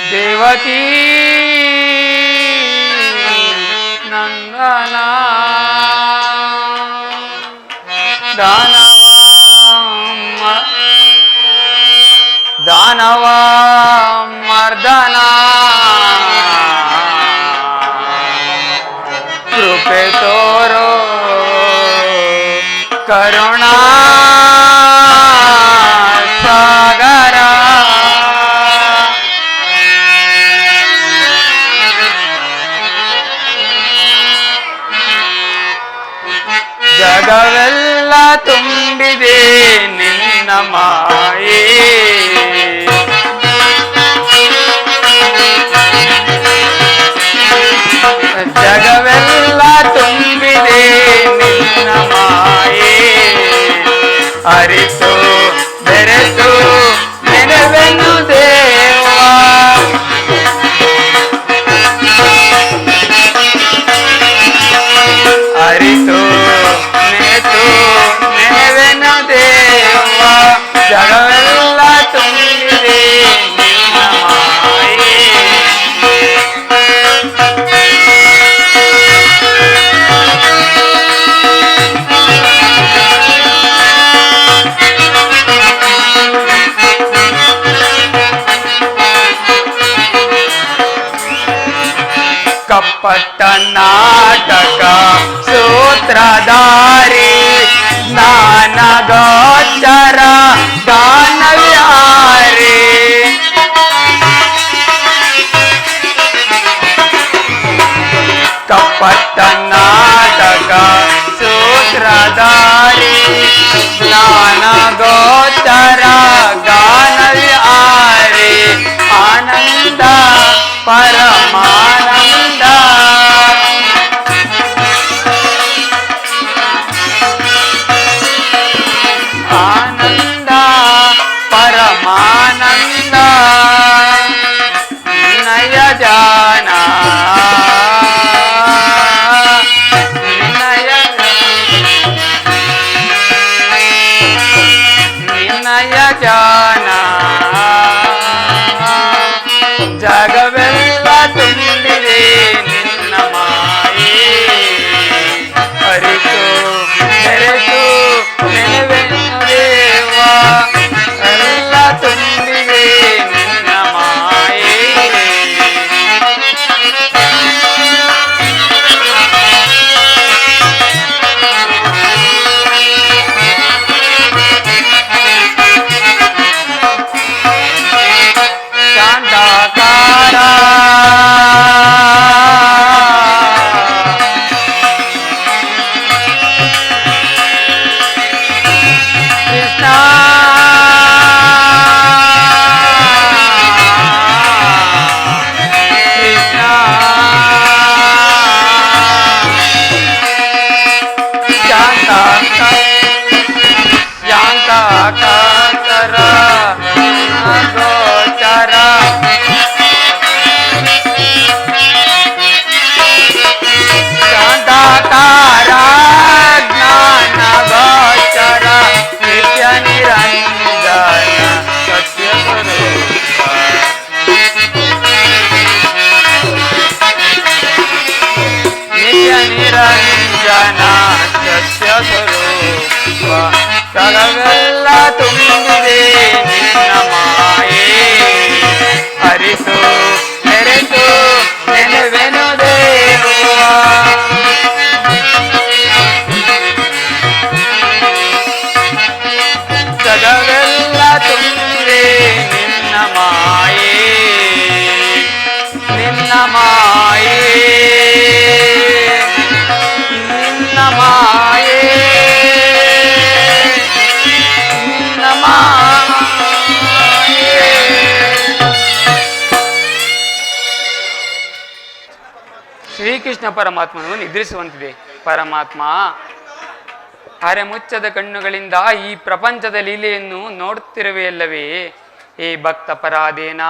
ದೇವಕೀ ನಂದನ ದಾನವ ಮರ್ದನ ಕೃಪೆ ತೋರೋ ಕರುಣಾ ಸಾಗರ ಜಗವೆಲ್ಲ ತುಂಬಿದೆ ನಿನ್ನ ಮಾಯೆ ಜಗವೆಲ್ಲ ತುಂಬಿದೆ ನಿನ್ನ ಮಾಯೆ ಅರಿತು ಬೆರೆತು ನೆನವೆನು ದೇವ ಅರಿತು ನೆತು ನೆನವೆನು ದೇವ ಜಗವೆಲ್ಲ ತುಂಬಿದೆ ನಿನ್ನ ಮಾಯೆ ಕಪ್ಪಟ್ಟ ನಾಟಕ ಸೂತ್ರಧಾರಿ ಜ್ಞಾನ ಗೋಚರ ಗಾನವ್ಯಾರಿ ಕಪ್ಪಟ್ಟ ನಾಟಕ ಸೂತ್ರಧಾರಿ ಜ್ಞಾನ ಗೋಚರ ಗಾನವ್ಯಾರಿ ಆನಂದ ಪರಮಾನಂದ ಆನಂದ ಪರಮಾನಂದ ನಯ ಜಾನ ನಿನ್ನಯ ಜಾನ ಜಗವೆಲ್ಲ ತುಂಬಿದೆ ನಿನ್ನ ಮಾಯೆ ಅರಿತು ಬೆರೆತು ನೆನವೆನು ದೇವ ಎಲ್ಲ ತುಂಬಿದೆ ನಿನ್ನ ಮಾಯೆ ಶಾಂತಾಕಾರ ಶಾಂತಾಕಾರ ಗೋಚರ ಶಾಂತಾಕಾರ ಜ್ಞಾನ ಗೋಚರ ನಿತ್ಯ ನಿರಂಜನ ಸತ್ಯ ಸ್ವರೂಪ ನಿತ್ಯ ನಿರಂಜನ ಸತ್ಯ ಸ್ವರೂಪ ಜಗವೆಲ್ಲ ತುಂಬಿದೆ ನಿನ್ನ ಮಾಯೆ ಅರಿತು ಬೆರೆತು ನೆನವೆನು ದೇವ ಜಗವೆಲ್ಲ ತುಂಬಿದೆ ನಿನ್ನ ಮಾಯೆ ನಿನ್ನ ಮಾಯೆ ನಿನ್ನ ಮಾಯೆ ನಿನ್ನ ಮಾಯೆ. ಶ್ರೀಕೃಷ್ಣ ಪರಮಾತ್ಮನು ನಿದ್ರಿಸುವಂತಿದೆ. ಪರಮಾತ್ಮ ಅರೆಮುಚ್ಚದ ಕಣ್ಣುಗಳಿಂದ ಈ ಪ್ರಪಂಚದ ಲೀಲೆಯನ್ನು ನೋಡುತ್ತಿರುವೆಯಲ್ಲವೇ? ಈ ಭಕ್ತ ಪರಾಧೀನ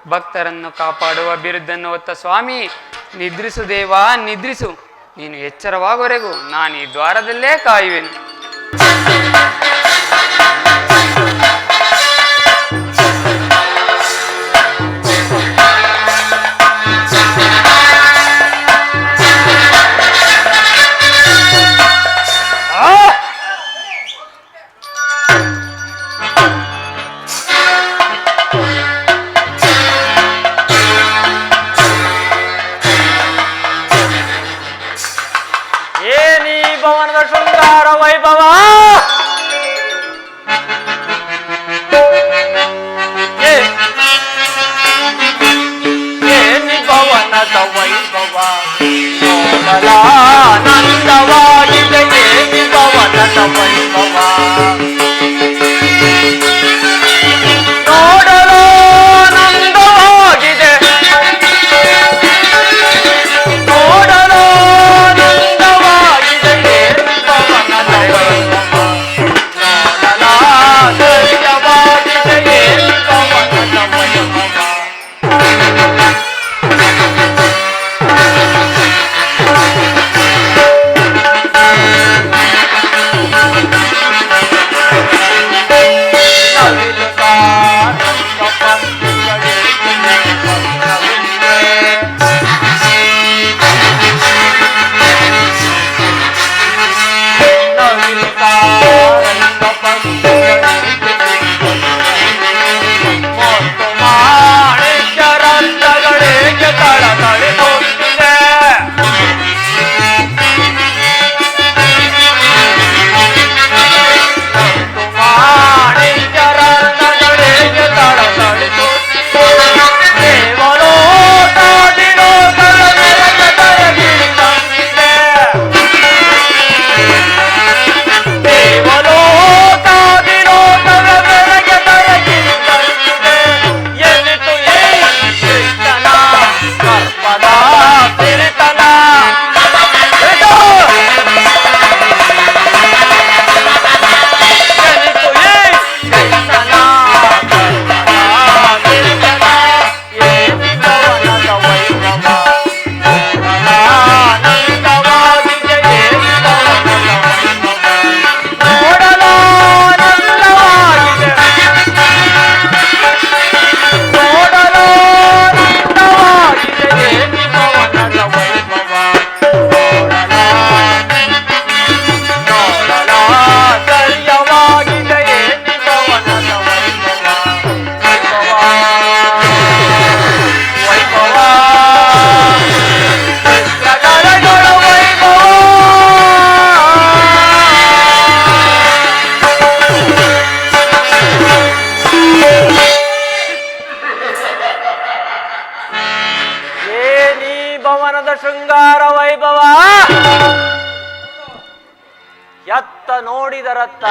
ಭಕ್ತರನ್ನು ಕಾಪಾಡುವ ಬಿರುದನ್ನು ಹೊತ್ತ ಸ್ವಾಮಿ, ನಿದ್ರಿಸು ದೇವಾ ನಿದ್ರಿಸು. ನೀನು ಎಚ್ಚರವಾಗುವವರೆಗೂ ನಾನು ಈ ದ್ವಾರದಲ್ಲೇ ಕಾಯುವೆನು. ಶೃಂಗಾರ ವೈಭವ ಎತ್ತ ನೋಡಿದರತ್ತ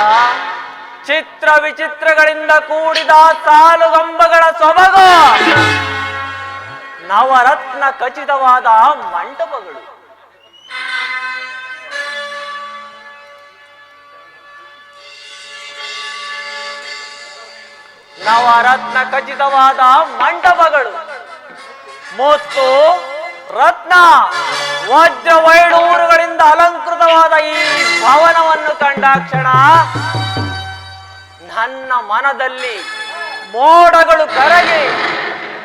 ಚಿತ್ರ ವಿಚಿತ್ರಗಳಿಂದ ಕೂಡಿದ ಸಾಲುಗಂಬಗಳ ಸೊಬಗು, ನವರತ್ನ ಖಚಿತವಾದ ಮಂಟಪಗಳು, ನವರತ್ನ ಖಚಿತವಾದ ಮಂಟಪಗಳು, ಮುತ್ತು ರತ್ನ ವಜ್ರ ವೈಡೂರುಗಳಿಂದ ಅಲಂಕೃತವಾದ ಈ ಭವನವನ್ನು ಕಂಡಾಕ್ಷಣ ನನ್ನ ಮನದಲ್ಲಿ ಮೋಡಗಳು ಕರಗಿ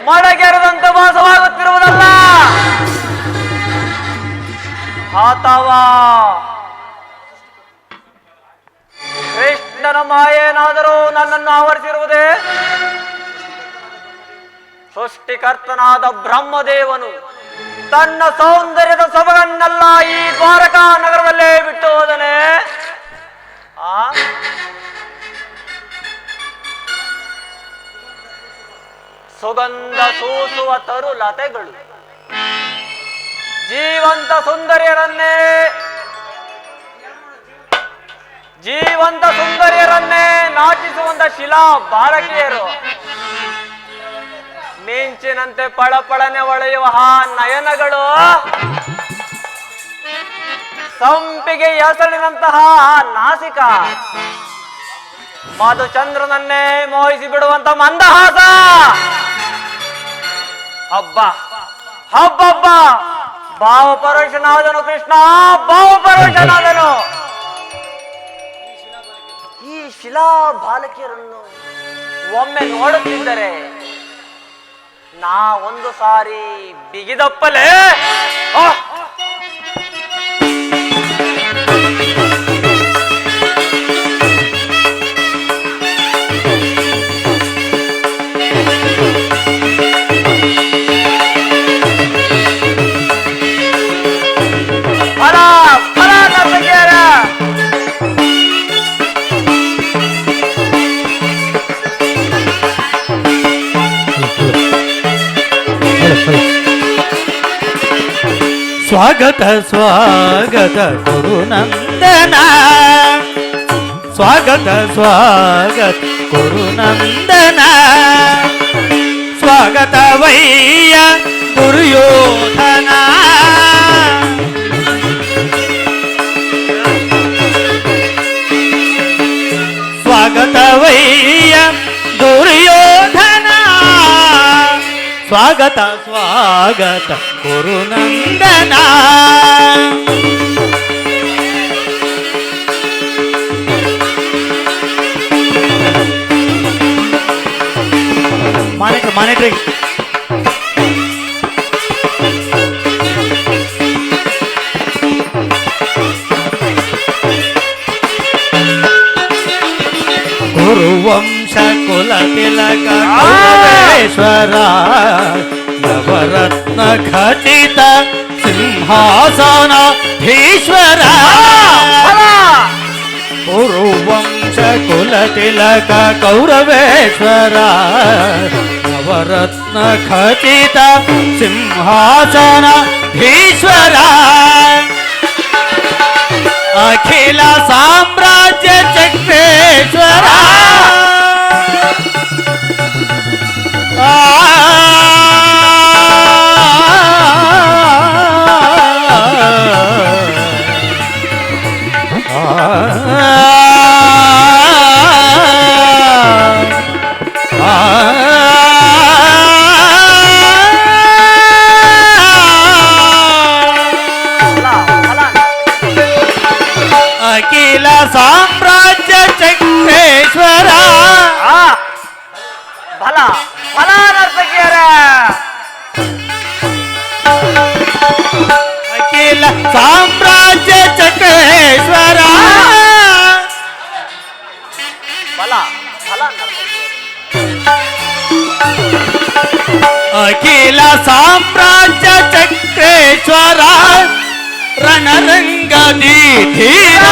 ಮಡಗೆರದಂತೆ ವಾಸವಾಗುತ್ತಿರುವುದಲ್ಲ, ಅಥವಾ ಕೃಷ್ಣನ ಮಾಯೇನಾದರೂ ನನ್ನನ್ನು ಆವರಿಸಿರುವುದೇ? ಸೃಷ್ಟಿಕರ್ತನಾದ ಬ್ರಹ್ಮದೇವನು ತನ್ನ ಸೌಂದರ್ಯದ ಸೊಬಗನ್ನೆಲ್ಲ ಈ ದ್ವಾರಕಾ ನಗರದಲ್ಲೇ ಬಿಟ್ಟು ಹೋದನೆ. ಸುಗಂಧ ಸೂಸುವ ತರು ಲತೆಗಳು ಜೀವಂತ ಸುಂದರಿಯರನ್ನೇ ನಾಚಿಸುವಂತ ಶಿಲಾ ಬಾಲಕಿಯರು, ಮಿಂಚಿನಂತೆ ಪಳಪಳನೆ ಹೊಳೆಯುವ ನಯನಗಳು, ಸಂಪಿಗೆ ಎಸಳಿನಂತಹ ನಾಸಿಕ, ಮಧುಚಂದ್ರನನ್ನೇ ಮೋಹಿಸಿ ಬಿಡುವಂತ ಮಂದಹಾಸ. ಹಬ್ಬ ಭಾವಪರೋಷನಾದನು ಕೃಷ್ಣ, ಭಾವಪರೋಷನಾದನು. ಶಿಲಾ ಬಾಲಕಿಯರನ್ನು ಒಮ್ಮೆ ನೋಡುತ್ತಿದ್ದರೆ ನಾ ಒಂದು ಸಾರಿ ಬಿಗಿದಪ್ಪಲೇ. ಸ್ವಾಗತ ಸ್ವಾಗತ ಗುರುನಂದನ, ಸ್ವಾಗತ ಸ್ವಾಗತ ಗುರುನಂದನ, ಸ್ವಾಗತವಯ್ಯ ದುರ್ಯೋಧನ. ಸ್ವಾಗತವಯ್ಯ ದುರ್ಯೋಧನ, ಸ್ವಾಗತ ಸ್ವಾಗತ ಗುರುನಂದನ. ಮಾನಿಟ್ರಿ ಗುರುವಂಶ ಕುಲ ತಿಲಕ ಗುರುವೇಶ್ವರ, ನವರತ್ನ ಖಚಿತ ಸಿಂಹಾಸನ ಈಶ್ವರ. ಗುರುವಂಶ ಕುಲ ತಿಲಕ ಕೌರವೇಶ್ವರ, ನವರತ್ನ ಖಚಿತ ಸಿಂಹಾಸನ ಈಶ್ವರ. ಅಖಿಲ ಸಾಮ್ರಾಜ್ಯ ಚಕ್ರೇಶ್ವರ, ಅಖಿಲ ಸಾಮ್ರಾಜ್ಯ ಚಕ್ರೇಶ್ವರ. ಫಲ ಫಲ ನರ್ತಕಿಯರ, ಅಖಿಲ ಸಾಮ್ರಾಜ್ಯ ಚಕ್ರೇಶ್ವರ. ಫಲ ಫಲ ಅಖಿಲ ಸಾಮ್ರಾಜ್ಯ ಚಕ್ರೇಶ್ವರ, ರಣರಂಗದಿ ಧೀರ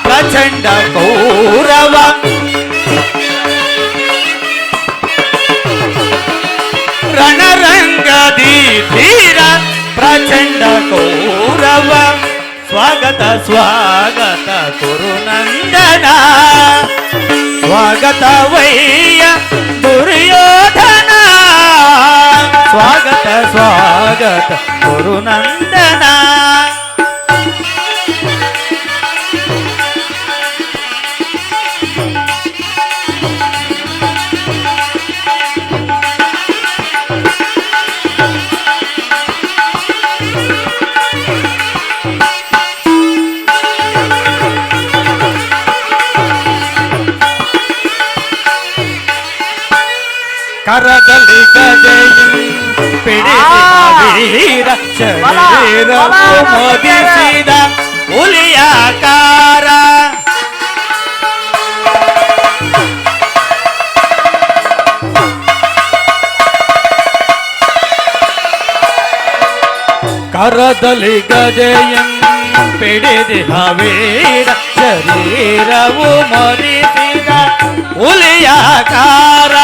ಪ್ರಚಂಡ ಕೌರವ. ರಣರಂಗದಿ ಧೀರ ಪ್ರಚಂಡ ಕೌರವ. ಸ್ವಾಗತ ಸ್ವಾಗತ ಗುರುನಂದನ, ಸ್ವಾಗತವಯ್ಯ ದುರ್ಯೋಧನ, ಸ್ವಾಗತ ಸ್ವಾಗತ ಗುರುನಂದನ. ಕರದಲ್ಲಿ ಗದೆಯು ಪಿಡಿದ ವೀರ, ಶರೀರವು ಮೋದಿಸಿದ ಹುಲಿಯಾಕಾರ. ಕರದಲ್ಲಿ ಗದೆಯನ್ನು ಪಿಡಿದ ವೀರ, ಶರೀರವು ಮೋದಿಸಿದ ಹುಲಿಯಾಕಾರ.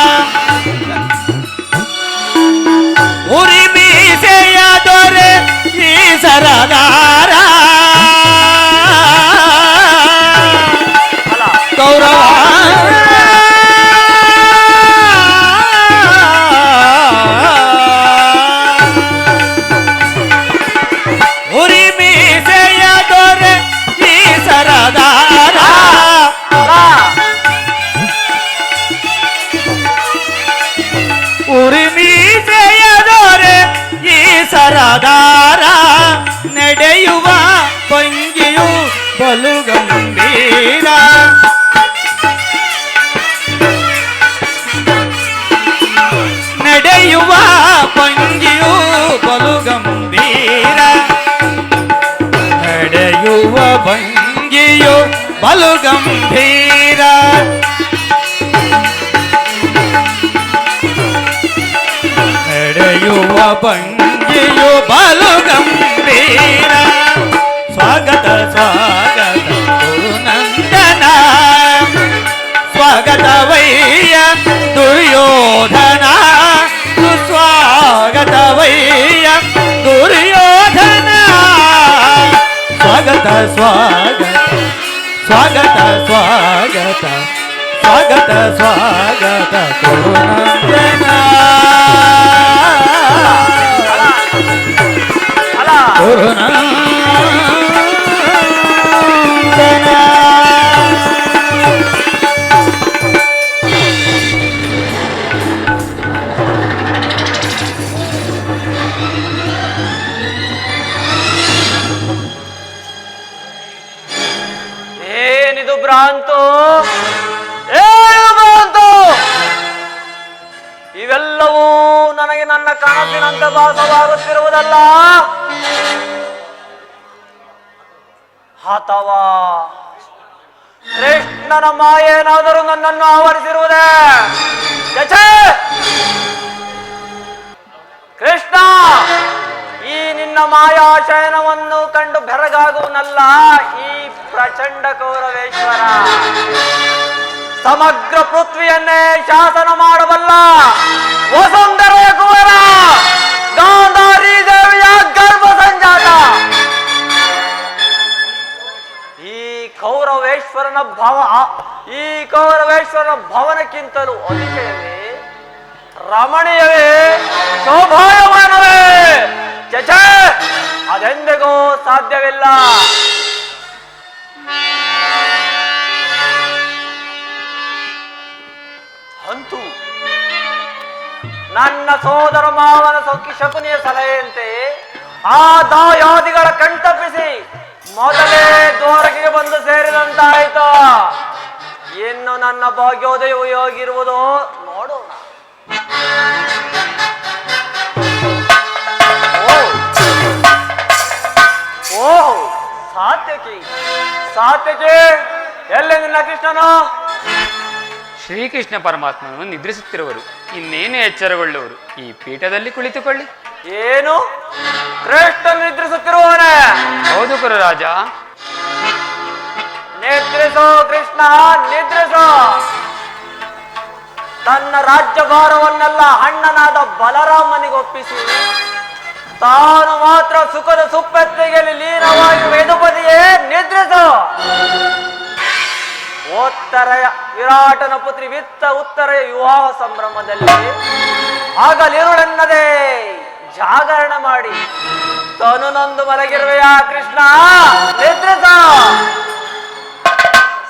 ಉರಿ ಮೀಸೆಯ ದೊರೆ ಈ ಸರದಾರ, ಕೌರವ ಉರಿ ಮೀಸೆಯ ದೊರೆ ಈ ಸರದಾರ. ಉರಿ ಮೀಸೆಯ ದೊರೆ ಈ ಸರದಾರ, ನಡೆಯುವ ಭಂಗಿಯು ಬಲು ಗಂಭೀರ. ನಡೆಯುವ ಭಂಗಿಯು ಬಲು ಗಂಭೀರ. ನಡೆಯುವ ಭಂಗಿಯು ಬಲು ಗಂಭೀರ. ಸ್ವಾಗತ ಸ್ವಾಗತ ಗುರುನಂದನ, ಸ್ವಾಗತವಯ್ಯ ದುರ್ಯೋಧನ, ಸುಸ್ವಾಗತವಯ್ಯ ದುರ್ಯೋಧನ. ಸ್ವಾಗತ ಸ್ವಾಗತ ಸ್ವಾಗತ ಸ್ವಾಗತ ಸ್ವಾಗತ ಸ್ವಾಗತ ಗುರುನಂದನ. ಗುರುನಂದನ. ಏನಿದು ಭ್ರಾಂತು, ಏನು ಭ್ರಾಂತು? ಇವೆಲ್ಲವೂ ನನಗೆ ನನ್ನ ಕನಸಿನಂತೆ ಭಾಸವಾಗುತ್ತಿರುವುದಲ್ಲ, ಅಥವಾ ಕೃಷ್ಣನ ಮಾಯೇನಾದರೂ ನನ್ನನ್ನು ಆವರಿಸಿರುವುದೇ? ಛೇ! ಕೃಷ್ಣ, ಈ ನಿನ್ನ ಮಾಯಾಶಯನವನ್ನು ಕಂಡು ಬೆರಗಾಗುವನಲ್ಲ ಈ ಪ್ರಚಂಡ ಕೌರವೇಶ್ವರ. ಸಮಗ್ರ ಪೃಥ್ವಿಯನ್ನೇ ಶಾಸನ ಮಾಡಬಲ್ಲ ವಸುಂಧರೆಯ ಕುವರ, ಗಾಂಧಾರಿ ದೇವಿಯ ಗರ್ಭ ಸಂಜಾತ. ಈ ಕೌರವೇಶ್ವರನ ಭವನಕ್ಕಿಂತಲೂ ಅತಿಶಯವೇ, ರಮಣೀಯವೇ, ಶೋಭಾಯಮಾನವೇ? ಛೇ! ಅದೆಂದಿಗೂ ಸಾಧ್ಯವಿಲ್ಲ. ಅಂತೂ ನನ್ನ ಸೋದರ ಮಾವನ ಶಕುನಿಯ ಸಲಹೆಯಂತೆ ಆ ದಾಯಾದಿಗಳ ಕಣ್ತಪ್ಪಿಸಿ ಮೊದಲೇ ದ್ವಾರಕೆಗೆ ಬಂದು ಸೇರಿದಂತಾಯಿತು. ಇನ್ನು ನನ್ನ ಭಾಗ್ಯೋದಯವು ಹೇಗಿರುವುದೋ ನೋಡೋಣ. ಓಹ್, ಸಾತ್ಯಕಿ, ಸಾತ್ಯಕಿ, ಎಲ್ಲಿ ನಿನ್ನ ಕೃಷ್ಣನು? ಶ್ರೀಕೃಷ್ಣ ಪರಮಾತ್ಮನು ನಿದ್ರಿಸುತ್ತಿರುವರು, ಇನ್ನೇನು ಎಚ್ಚರಗೊಳ್ಳುವರು. ಈ ಪೀಠದಲ್ಲಿ ಕುಳಿತುಕೊಳ್ಳಿ. ಏನು, ಕೃಷ್ಣ ನಿದ್ರಿಸುತ್ತಿರುವವನೇ? ಹೌದು ಗುರುರಾಜ. ನಿದ್ರಿಸೋ ಕೃಷ್ಣ, ನಿದ್ರಿಸೋ. ತನ್ನ ರಾಜ್ಯಭಾರವನ್ನೆಲ್ಲ ಅಣ್ಣನಾದ ಬಲರಾಮನಿಗೊಪ್ಪಿಸಿ ತಾನು ಮಾತ್ರ ಸುಖದ ಸುಪ್ಪತ್ತಿಗೆಯಲ್ಲಿ ಲೀನವಾಗಿ ವೇದುಪದಿಯೇ ನಿದ್ರಿಸು. ಉತ್ತರೆಯ ವಿರಾಟನ ಪುತ್ರಿ ಉತ್ತರೆಯ ವಿವಾಹ ಸಂಭ್ರಮದಲ್ಲಿ ಹಗಲಿರುಳೆನ್ನದೇ ಜಾಗರಣ ಮಾಡಿ ತನು ನೊಂದು ಮಲಗಿರುವೆಯ ಕೃಷ್ಣ, ನಿದ್ರಿಸ.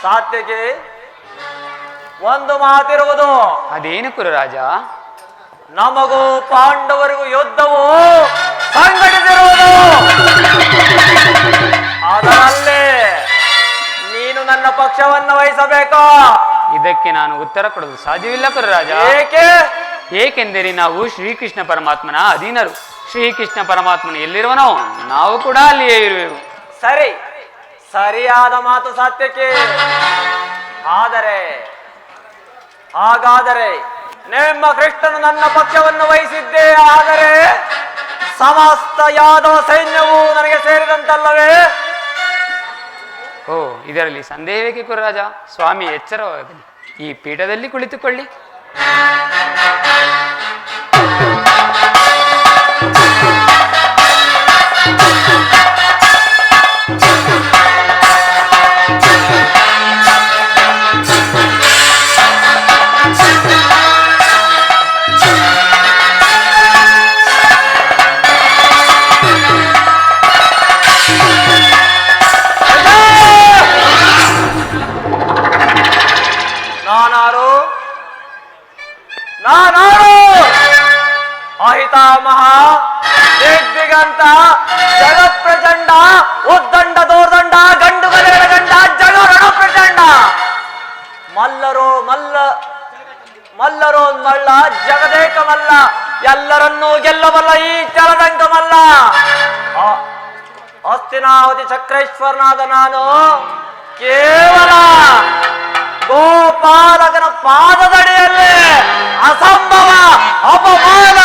ಸಾತ್ಯಕ್ಕೆ ಒಂದು ಮಾತಿರುವುದು. ಅದೇನು ಗುರುರಾಜ? ನಮಗೂ ಪಾಂಡವರಿಗೂ ಯುದ್ಧವು ಸಂಘಟಿಸಿರುವುದು. ಅದರಲ್ಲಿ ನೀನು ನನ್ನ ಪಕ್ಷವನ್ನು ವಹಿಸಬೇಕು. ಇದಕ್ಕೆ ನಾನು ಉತ್ತರ ಕೊಡಲು ಸಾಧ್ಯವಿಲ್ಲ ಗುರುರಾಜ. ಏಕೆ? ಏಕೆಂದರೆ ನಾವು ಶ್ರೀಕೃಷ್ಣ ಪರಮಾತ್ಮನ ಅಧೀನರು. ಶ್ರೀಕೃಷ್ಣ ಪರಮಾತ್ಮನು ಎಲ್ಲಿರುವನೋ ನಾವು ಕೂಡ ಅಲ್ಲಿಯೇ ಇರುವೆವು. ಸರಿ, ಸರಿಯಾದ ಮಾತು ಸಾತ್ಯಕ್ಕೆ. ಹಾಗಾದರೆ ನಿಮ್ಮ ಕೃಷ್ಣನು ನನ್ನ ಪಕ್ಷವನ್ನು ವಹಿಸಿದ್ದೇ ಆದರೆ ಸಮಸ್ತ ಯಾದವ ಸೈನ್ಯವು ನನಗೆ ಸೇರಿದಂತಲ್ಲವೇ? ಓ, ಇದರಲ್ಲಿ ಸಂದೇಹವೇಕೆ ಗುರುರಾಜ? ಸ್ವಾಮಿ ಎಚ್ಚರವಾಗಲಿ, ಈ ಪೀಠದಲ್ಲಿ ಕುಳಿತುಕೊಳ್ಳಿ. ನಾನಾರು ಅಹಿತಾಮಹ ದಿಗ್ದಿಗಂತ ಜಗತ್ಪ್ರಚಂಡ ಉದ್ದಂಡ ದೋರ್ದಂಡ ಗಂಡು ಬಲೆಗಳ ಗಂಡ ಜಗರಣ ಪ್ರಚಂಡ ಮಲ್ಲರೋ ಮಲ್ಲ ಜಗದೇಕ ಮಲ್ಲ ಎಲ್ಲರನ್ನೂ ಗೆಲ್ಲಬಲ್ಲ ಈ ಚಲದಂಕ ಮಲ್ಲ ಹಸ್ತಿನಾವತಿ ಚಕ್ರೇಶ್ವರನಾದ ನಾನು ಕೇವಲ ಗೋಪಾಲಕನ ಪಾದದಡಿಯಲ್ಲಿ ಅಸಂಭವ ಅಪಮಾನ.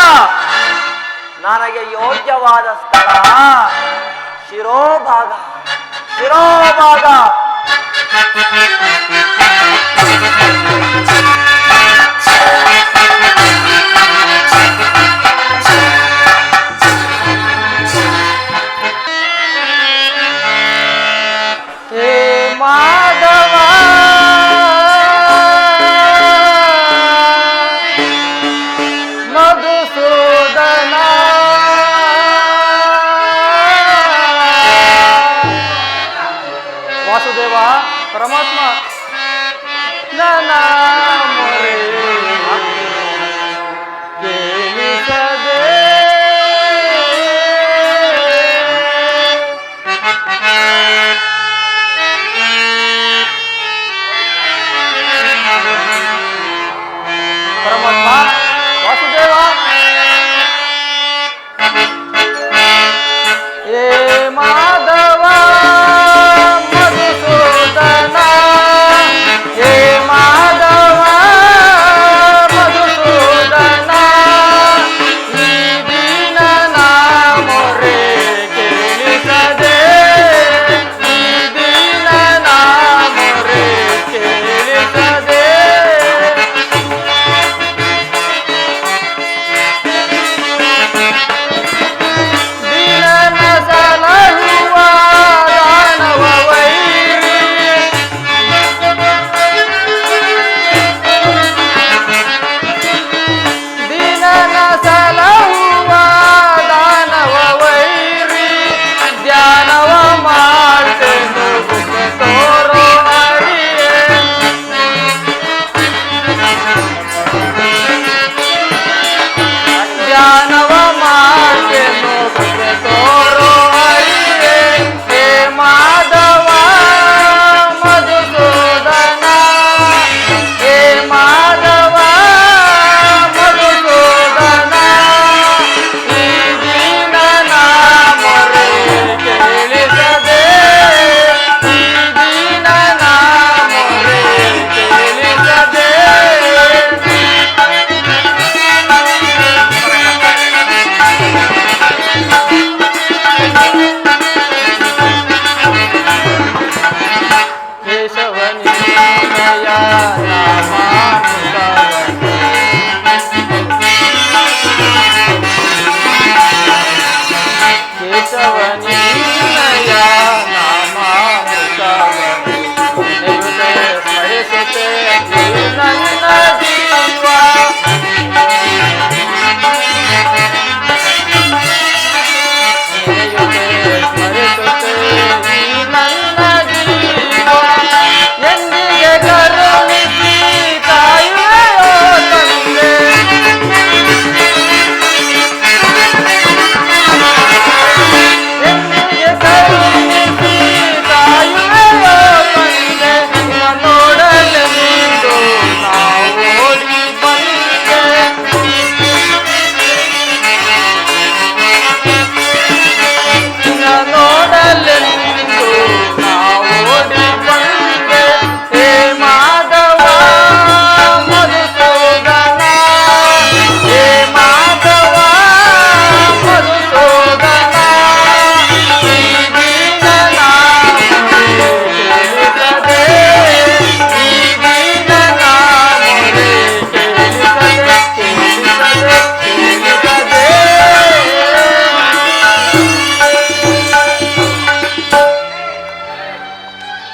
ನನಗೆ ಯೋಗ್ಯವಾದ ಸ್ಥಳ ಶಿರೋಭಾಗ. ಮಾಧವ ಮಧುಸೂದನ ವಾಸುದೇವ ಪರಮಾತ್ಮ ನನ್ನ ಮೊರೆ ಕೇಳಿಸದೆ ಪರಮಾತ್ಮ ವಾಸುದೇವ ಏ ಮಾಧವ ಮಧುಸೂದನ ಏ ಮಾಧವ ಮಧುಸೂದನ ಈ ದೀನನ ಮೊರೆ ಕೇಳಿಸದೆ ಈ ದೀನನ ಮೊರೆ ಕೇಳಿಸದೆ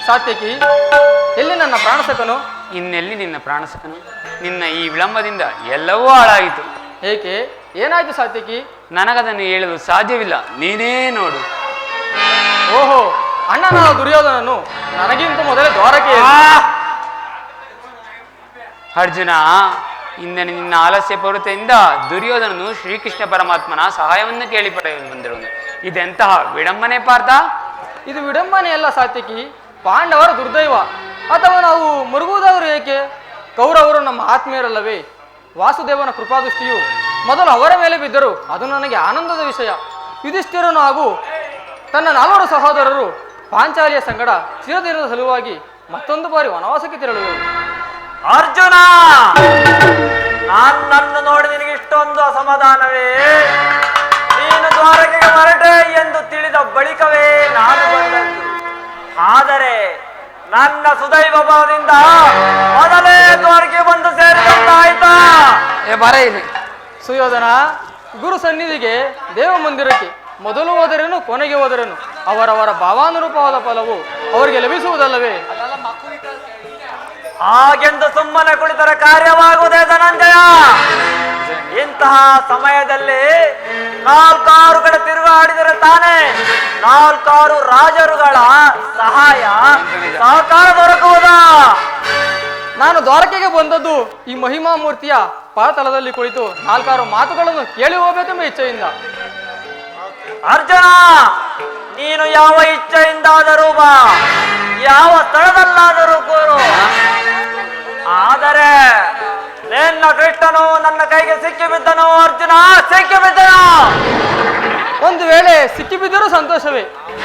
ಸಾತ್ಯಕಿ, ಎಲ್ಲಿ ನನ್ನ ಪ್ರಾಣಸಕನು? ಇನ್ನೆಲ್ಲಿ ನಿನ್ನ ಪ್ರಾಣಸಕನು? ನಿನ್ನ ಈ ವಿಳಂಬದಿಂದ ಎಲ್ಲವೂ ಹಾಳಾಯಿತು. ಏಕೆ? ಏನಾಯ್ತು ಸಾತ್ಯಕಿ? ನನಗದನ್ನು ಹೇಳಲು ಸಾಧ್ಯವಿಲ್ಲ, ನೀನೇ ನೋಡು. ಓಹೋ, ಅಣ್ಣನ ದುರ್ಯೋಧನನು ನನಗಿಂತ ಮೊದಲೇ ದ್ವಾರಕೆ. ಅರ್ಜುನ, ಇಂದನೆ ನಿನ್ನ ಆಲಸ್ಯ ಪೂರ್ವತೆಯಿಂದ ದುರ್ಯೋಧನನು ಶ್ರೀಕೃಷ್ಣ ಪರಮಾತ್ಮನ ಸಹಾಯವನ್ನು ಕೇಳಿ ಪಡೆಯಲು ಬಂದಿರುವುದು. ಇದೆಂತಹ ವಿಡಂಬನೆ ಪಾರ್ಥ? ಇದು ವಿಡಂಬನೆ ಅಲ್ಲ ಸಾತ್ಯಕಿ, ಪಾಂಡವರ ದುರ್ದೈವ. ಅಥವಾ ನಾವು ಮುರುಗುವುದಾದರೂ ಏಕೆ? ಕೌರವರು ನಮ್ಮ ಆತ್ಮೀಯರಲ್ಲವೇ? ವಾಸುದೇವನ ಕೃಪಾದೃಷ್ಟಿಯು ಮೊದಲು ಅವರ ಮೇಲೆ ಬಿದ್ದರು, ಅದು ನನಗೆ ಆನಂದದ ವಿಷಯ. ಯುಧಿಷ್ಠಿರನು ಹಾಗೂ ತನ್ನ 4 ಸಹೋದರರು ಪಾಂಚಾಲಿಯ ಸಂಗಡ ಚಿರದಿನದ ಸಲುವಾಗಿ ಮತ್ತೊಂದು ಬಾರಿ ವನವಾಸಕ್ಕೆ ತೆರಳುವರು. ಅರ್ಜುನ, ನನ್ನನ್ನು ನೋಡಿ ನಿನಗೆ ಇಷ್ಟೊಂದು ಅಸಮಾಧಾನವೇ? ನೀನು ದ್ವಾರಕೆಗೆ ಹೊರಟೆ ಎಂದು ತಿಳಿದ ಬಳಿಕವೇ ನಾನು ಬಂದದ್ದು. ಆದರೆ ನನ್ನ ಸುದೈವ ಬಲದಿಂದ ಮೊದಲೇ ದ್ವಾರಕೆ ಬಂದು ಸೇರಿದಂತಾಯ್ತಾ? ಬರ ಇಲ್ಲಿ. ಸುಯೋಧನ, ಗುರು ಸನ್ನಿಧಿಗೆ ದೇವ ಮಂದಿರಕ್ಕೆ ಮೊದಲು ಹೋದರೇನು ಕೊನೆಗೆ ಹೋದರೇನು ಅವರವರ ಭಾವಾನುರೂಪವಾದ ಫಲವು ಅವರಿಗೆ ಲಭಿಸುವುದಲ್ಲವೇ? ಹಾಗೆಂದು ಸುಮ್ಮನೆ ಕುಳಿತರೆ ಕಾರ್ಯವಾಗುವುದೇ ಧನಂಜಯ? ಇಂತಹ ಸಮಯದಲ್ಲಿ 4 ಕಡೆ ತಿರುಗಾಡಿದರೆ ತಾನೇ 4 ರಾಜರುಗಳ ಸಹಾಯ ಸಹಕಾರ ದೊರಕುವುದಾ? ನಾನು ದ್ವಾರಕೆಗೆ ಬಂದದ್ದು ಈ ಮಹಿಮಾ ಮೂರ್ತಿಯ ಪಾತಳದಲ್ಲಿ ಕುಳಿತು 4 ಮಾತುಗಳನ್ನು ಕೇಳಿ ಹೋಗಬೇಕೆಂಬ ಇಚ್ಛೆಯಿಂದ. ಅರ್ಜುನ, ನೀನು ಯಾವ ಇಚ್ಛೆಯಿಂದಾದರೂ ಬಾ, ಯಾವ ಸ್ಥಳದಲ್ಲಾದರೂ ಕೂರು. ಆದರೆ ನಿನ್ನ ಕೃಷ್ಣನು ನನ್ನ ಕೈಗೆ ಸಿಕ್ಕಿಬಿದ್ದನು. ಅರ್ಜುನ, ಸಿಕ್ಕಿಬಿದ್ದನು. ಒಂದು ವೇಳೆ ಸಿಕ್ಕಿಬಿದ್ದರೂ ಸಂತೋಷವೇ.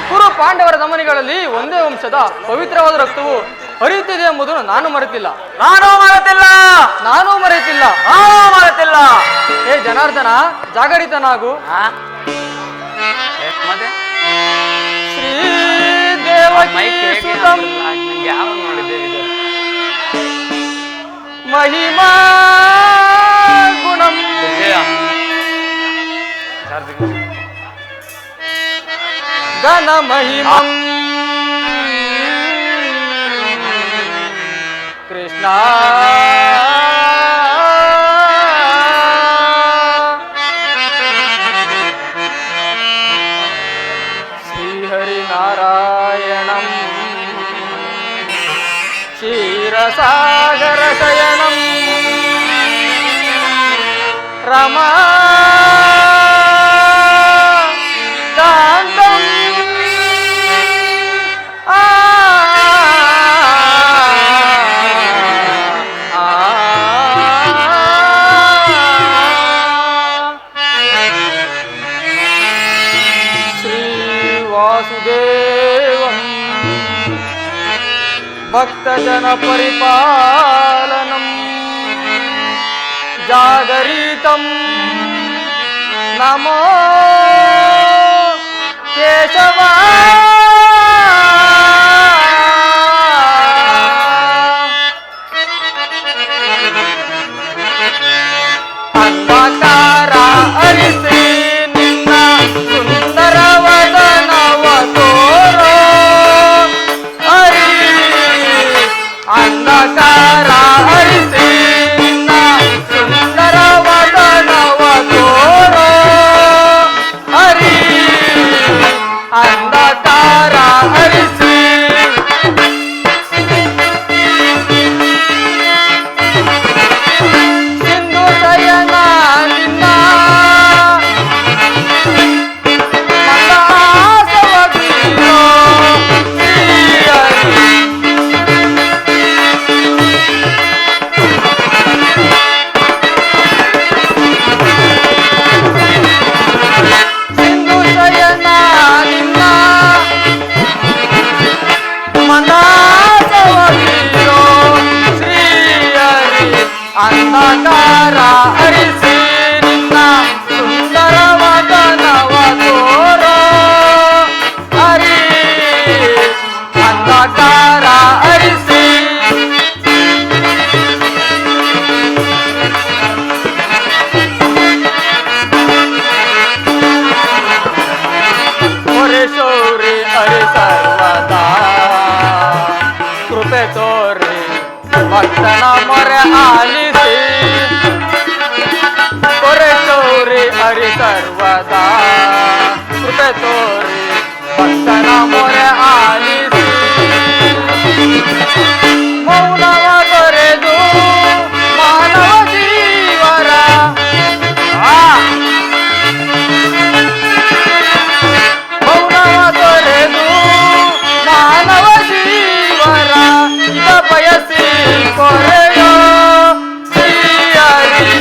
ಕುರು ಪಾಂಡವರ ದಮನಿಗಳಲ್ಲಿ ಒಂದೇ ವಂಶದ ಪವಿತ್ರವಾದ ರಕ್ತವು ಹರಿಯುತ್ತಿದೆ ಎಂಬುದನ್ನು ನಾನು ಮರೆತಿಲ್ಲ. ನಾನೂ ಮರೆತಿಲ್ಲ. ಏ ಜನಾರ್ದನ, ಜಾಗರಿತನಾಗು. ಮತ್ತೆ ಶ್ರೀ ದೇವಕೀ ಸುತಂ ಯಾವ ನೋಡಿದ್ದೇವೆ ಮಹಿಮಾ ಗುಣಂ ಘನ ಮಹಿಮಂ ಕೃಷ್ಣ ಶ್ರೀಹರಿನಾರಾಯಣಂ ಕ್ಷೀರಸಾಗರ ಶಯನಂ ರಮಾ ಕಾಂತಂ ಶ್ರೀವಾಸುದೇವಂ ಭಕ್ತಜನ ಪರಿಪಾಲನಂ ಜಾಗರಿತಂ ನಮೋ ಕೇಶವ ಅಂಧಕಾರ ಅರಿಸಿ ನಿನ್ನ ಸುಂದರವದನವ ತೋರೋ ಹರಿ ಅಂಧಕಾರ ಅರಿಸಿ ನಿನ್ನ ಸುಂದರವದನವ ತೋರೋ ಹರಿ ಅಂಧಕಾರ ಹರಿಸಿ ಸಿಂಧು ಶಯನ ನಿನ್ನ ಮಂದಹಾಸವ ಬೀರೋ ಶ್ರೀಹರಿ ಸಿಂಧು ಶಯನ ನಿನ್ನ ಮಂದಹಾಸವ ಬೀರೋ ಶ್ರೀಹರಿ ಅಂಧಕಾರ ಹರಿಸಿ ನಿನ್ನ ಸುಂದರವದನವ ತೋರೋ ಹರಿ ಅಂಧಕಾರ ಹರಿಸಿ ಹೊರೆ ಶೌರಿ ಹರಿ ಸರ್ವದಾ ಕೃಪೆ ತೋರಿ ಭಕ್ತನ ಮೊರೆ ಆಲಿಸಿ ಹೊರೆ ಶೌರಿ ಹರಿ ಸರ್ವದಾ ಕೃಪೆ ತೋರಿ ಭಕ್ತನ ಮೊರೆ ಆಲಿಸಿ ಮೌನವ ತೊರೆದು ಮಾನವ ಜೀವರ ಮೌನವ ತೊರೆದು ಮಾನವ ಜೀವರ ಇದ ಬಯಸಿ ಕೊರೆಯೋ ಶ್ರೀಹರಿ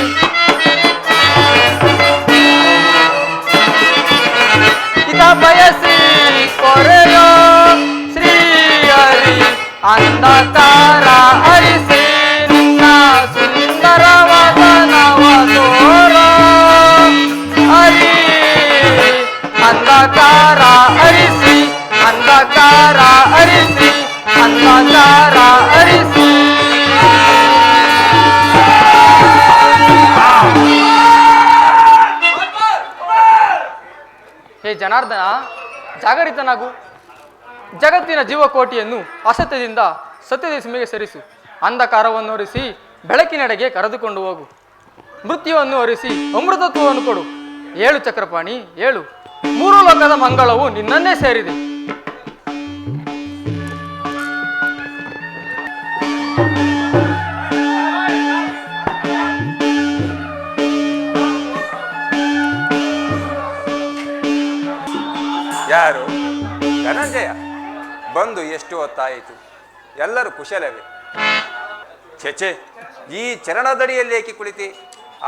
ಇದ ಬಯಸಿ ಅಂಧಕಾರ ಹರಿಸಿ ನಿನ್ನ ಸುಂದರವಾದ ನವತೋರ ಹರಿ ಅಂಧಕಾರ ಹರಿಸಿ ಅಂಧಕಾರ ಹರಿಸಿ ಅಂಧಕಾರ ಹರಿಸಿ ಹೇ ಜನಾರ್ದನ, ಜಾಗರಿತನಾಗು. ಜಗತ್ತಿನ ಜೀವಕೋಟಿಯನ್ನು ಅಸತ್ಯದಿಂದ ಸತ್ಯದ ಸೀಮೆಗೆ ಸರಿಸು. ಅಂಧಕಾರವನ್ನು ಹೊರಿಸಿ ಬೆಳಕಿನೆಡೆಗೆ ಕರೆದುಕೊಂಡು ಹೋಗು. ಮೃತ್ಯುವನ್ನು ಹೊರಿಸಿ ಅಮೃತತ್ವವನ್ನು ಕೊಡು. ಏಳು ಚಕ್ರಪಾಣಿ ಏಳು, ಮೂರು ಲೋಕದ ಮಂಗಳವು ನಿನ್ನನ್ನೇ ಸೇರಿದೆ. ಯಾರು? ಧನಂಜಯ ಬಂದು ಎಷ್ಟು ಹೊತ್ತಾಯಿತು? ಎಲ್ಲರೂ ಕುಶಲವೇ? ಛೆಛೆ, ಈ ಚರಣದಡಿಯಲ್ಲಿ ಏಕೆ ಕುಳಿತಿ?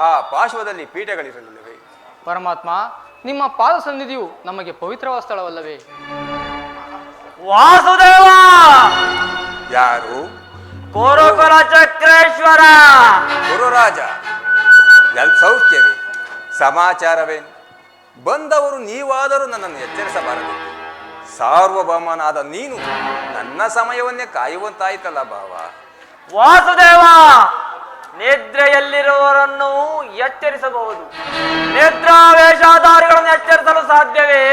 ಆ ಪಾರ್ಶ್ವದಲ್ಲಿ ಪೀಠಗಳಿರಲಿಲ್ಲವೇ? ಪರಮಾತ್ಮ, ನಿಮ್ಮ ಪಾದ ಸನ್ನಿಧಿಯು ನಮಗೆ ಪವಿತ್ರವಾದ ಸ್ಥಳವಲ್ಲವೇ? ವಾಸುದೇವ! ಯಾರು? ಕುರುಕುಲ ಚಕ್ರೇಶ್ವರ. ಗುರುರಾಜ, ಸೌಖ್ಯವೇ? ಸಮಾಚಾರವೇನು? ಬಂದವರು ನೀವಾದರೂ ನನ್ನನ್ನು ಎಚ್ಚರಿಸಬಾರದು. ಸಾರ್ವಭೌಮನಾದ ನೀನು ನನ್ನ ಸಮಯವನ್ನೇ ಕಾಯುವಂತಾಯ್ತಲ್ಲ ಭಾವ. ವಾಸುದೇವ, ನಿದ್ರೆಯಲ್ಲಿರುವವರನ್ನು ಎಚ್ಚರಿಸಬಹುದು, ನಿದ್ರಾವೇಷಾಧಾರಿಗಳನ್ನು ಎಚ್ಚರಿಸಲು ಸಾಧ್ಯವೇ?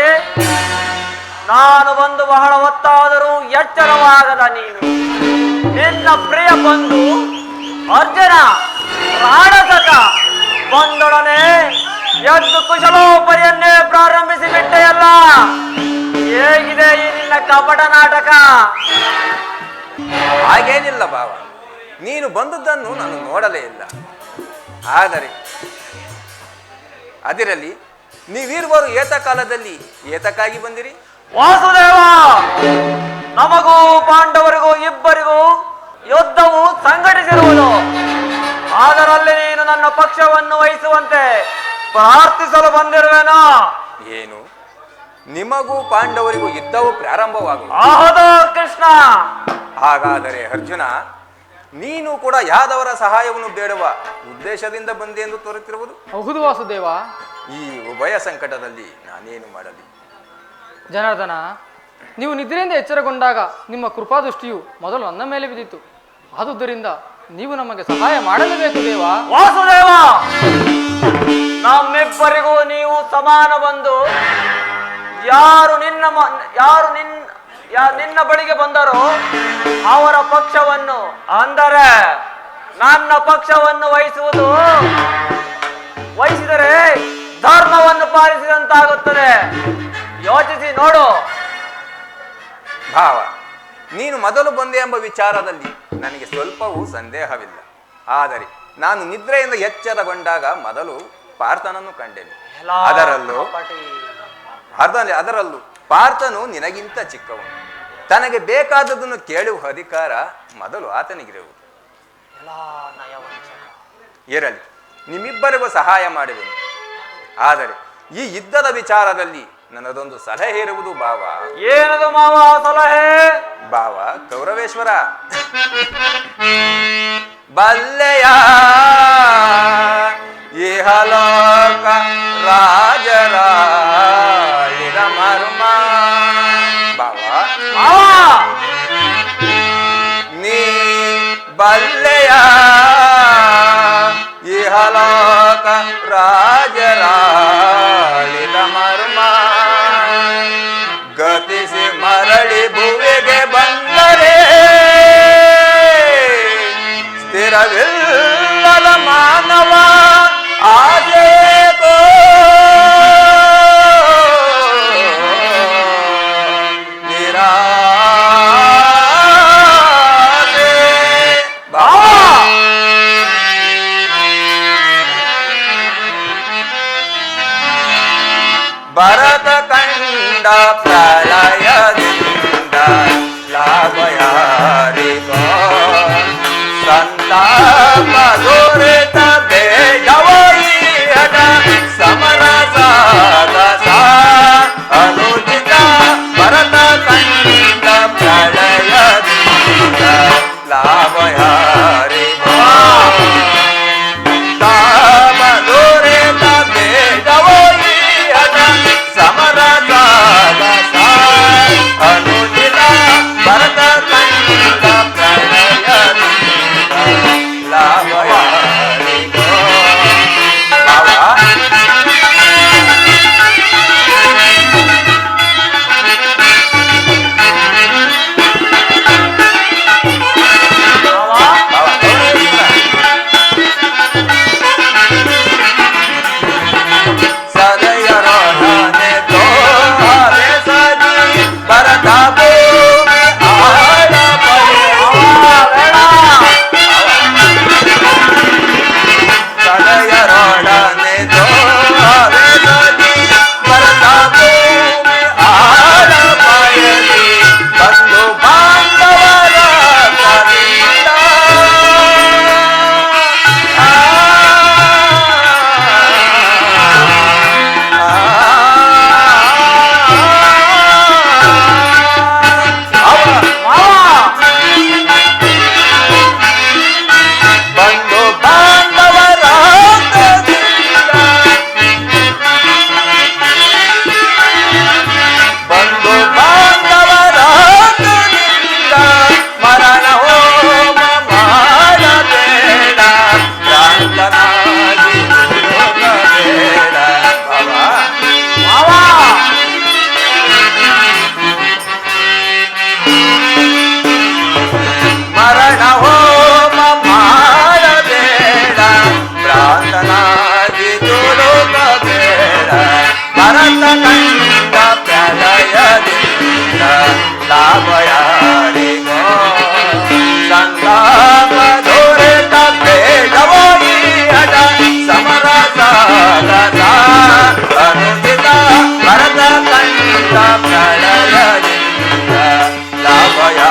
ನಾನು ಬಂದು ಬಹಳ ಹೊತ್ತಾದರೂ ಎಚ್ಚರವಾಗದ ನೀನು ನಿನ್ನ ಪ್ರಿಯ ಬಂಧು ಅರ್ಜುನ ಪ್ರಾಣಸಕ ಬಂದೊಡನೆ ಎದ್ದು ಕುಶಲೋಪರಿಯನ್ನೇ ಪ್ರಾರಂಭಿಸಿ ಬಿಟ್ಟೆಯಲ್ಲ. ಹೇಗಿದೆ ಈ ನಿನ್ನ ಕಪಟ ನಾಟಕ? ಹಾಗೇನಿಲ್ಲ ಭಾವ, ನೀನು ಬಂದದ್ದನ್ನು ನಾನು ನೋಡಲೇ ಇಲ್ಲ. ಆದರೆ ಅದರಲ್ಲಿ ನೀವಿರುವರು ಏತಕಾಲದಲ್ಲಿ ಏತಕ್ಕಾಗಿ ಬಂದಿರಿ? ವಾಸುದೇವ, ನಮಗೂ ಪಾಂಡವರಿಗೂ ಇಬ್ಬರಿಗೂ ಯುದ್ಧವು ಸಂಘಟಿಸಿರುವುದು. ಅದರಲ್ಲಿ ನೀನು ನನ್ನ ಪಕ್ಷವನ್ನು ವಹಿಸುವಂತೆ ಪ್ರಾರ್ಥಿಸಲು ಬಂದಿರುವೆನೋ? ಏನು, ನಿಮಗೂ ಪಾಂಡವರಿಗೂ ಯುದ್ಧವು ಪ್ರಾರಂಭವಾಗುವುದು? ಹೌದು ಕೃಷ್ಣ. ಹಾಗಾದರೆ ಅರ್ಜುನ, ನೀನು ಕೂಡ ಯಾದವರ ಸಹಾಯವನ್ನು ಬೇಡುವ ಉದ್ದೇಶದಿಂದ ಬಂದೆ ಎಂದು ತೋರುತ್ತಿರುವುದು? ಹೌದು ವಾಸುದೇವ. ಈ ಉಭಯ ಸಂಕಟದಲ್ಲಿ ನಾನೇನು ಮಾಡಲಿ? ಜನಾರ್ದನ, ನೀವು ನಿದ್ರೆಯಿಂದ ಎಚ್ಚರಗೊಂಡಾಗ ನಿಮ್ಮ ಕೃಪಾದೃಷ್ಟಿಯು ಮೊದಲು ನನ್ನ ಮೇಲೆ ಬಿದ್ದಿತು. ಆದುದರಿಂದ ನೀವು ನಮಗೆ ಸಹಾಯ ಮಾಡಲೇಬೇಕು ದೇವ. ವಾಸುದೇವ, ನಮ್ಮಿಬ್ಬರಿಗೂ ನೀವು ಸಮಾನ ಬಂದು ಯಾರು ನಿನ್ನ ಬಳಿಗೆ ಬಂದರೋ ಅವರ ಪಕ್ಷವನ್ನು, ಅಂದರೆ ನನ್ನ ಪಕ್ಷವನ್ನು ವಹಿಸಿದರೆ ಧರ್ಮವನ್ನು ಪಾಲಿಸಿದಂತಾಗುತ್ತದೆ. ಯೋಚಿಸಿ ನೋಡು. ಭಾವ, ನೀನು ಮೊದಲು ಬಂದೆ ಎಂಬ ವಿಚಾರದಲ್ಲಿ ನನಗೆ ಸ್ವಲ್ಪವೂ ಸಂದೇಹವಿಲ್ಲ. ಆದರೆ ನಾನು ನಿದ್ರೆಯಿಂದ ಎಚ್ಚರಗೊಂಡಾಗ ಮೊದಲು ಪಾರ್ಥನನ್ನು ಕಂಡೆನು. ಅದರಲ್ಲೂ ಪಾರ್ಥನು ನಿನಗಿಂತ ಚಿಕ್ಕವನು. ತನಗೆ ಬೇಕಾದದನ್ನು ಕೇಳುವ ಅಧಿಕಾರ ಮೊದಲು ಆತನಿಗಿರುವುದು. ಇರಲಿ, ನಿಮ್ಮಿಬ್ಬರಿಗೂ ಸಹಾಯ ಮಾಡುವೆನು. ಆದರೆ ಈ ಯುದ್ಧದ ವಿಚಾರದಲ್ಲಿ ನನ್ನದೊಂದು ಸಲಹೆ ಇರುವುದು ಭಾವ. ಏನದು ಮಾವ ಸಲಹೆ? ಭಾವ ಕೌರವೇಶ್ವರ, ಬಲ್ಲೆಯ ಇಹಲೋಕ ರಾಜರಾಳಿದ ಮರ್ಮ. ಭಾವ, ನೀ ಬಲ್ಲೆಯ ಇಹಲೋಕ ರಾಜರಾಳಿದ ಮರ್ಮ. ಗತಿಸಿ ಮರಳಿ ಭುವಿಗೆ ಬಂದರೆ ಸ್ಥಿರವಿಲ್ಲದ ಮಾನವ ಆದೇಗೋ. ನಿರಾಸೆ ಭರತ ಕಂಡ ಪ್ರಳಯದಿಂದ ಲಾಭಯಾರಿಗೋ. ಸಂತಾಪ ದೊರೆತ ಬೇಡವೈಯದ ಸಮರಸಾದ ಅನುಚಿತ ಭರತ ಕಂಡ ಪ್ರಳಯದಿಂದ